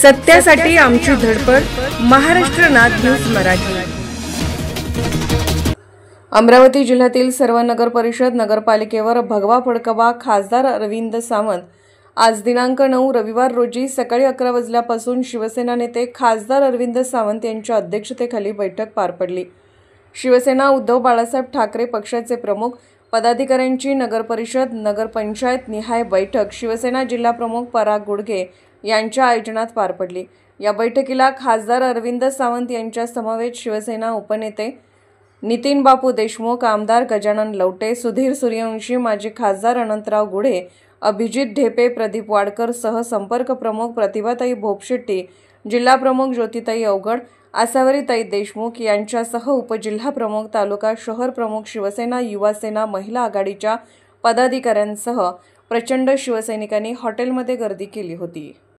सत्यासाठी आमची धडपड। महाराष्ट्र नाद न्यूज मराठी। अमरावती जिल्ह्यातील सर्व नगर परिषद नगरपालिकेवर भगवा फडकवा। खासदार अरविंद सावंत आज दिनांक 9 रविवार रोजी सकाळी 11 वाजल्यापासून शिवसेना नेते खासदार अरविंद सावंत यांच्या अध्यक्षतेखाली बैठक पार पडली। शिवसेना उद्धव बाळासाहेब ठाकरे पक्षाचे प्रमुख पदाधिकाऱ्यांची नगरपरिषद नगरपंचायत निहाय बैठक शिवसेना जिल्हा प्रमुख पराग गुडगे यांच्या आयोजनात पार पडली। या बैठकीला खासदार अरविंद सावंत यांच्या समवेत शिवसेना उपनेते नितीन बापू देशमुख, आमदार गजानन लवटे, सुधीर सूर्यवंशी, माजी खासदार अनंतराव गुढे, अभिजित ढेपे, प्रदीप वाडकर सह संपर्क प्रमुख प्रतिभाताई भोपशेट्टी, जिल्हा प्रमुख ज्योतिताई अवघड, आसावरीताई देशमुख यांच्यासह उपजिल्हा प्रमुख, तालुका शहर प्रमुख, शिवसेना युवा सेना महिला आघाडीच्या पदाधिकाऱ्यांसह प्रचंड शिवसैनिकांनी हॉटेलमध्ये गर्दी केली होती।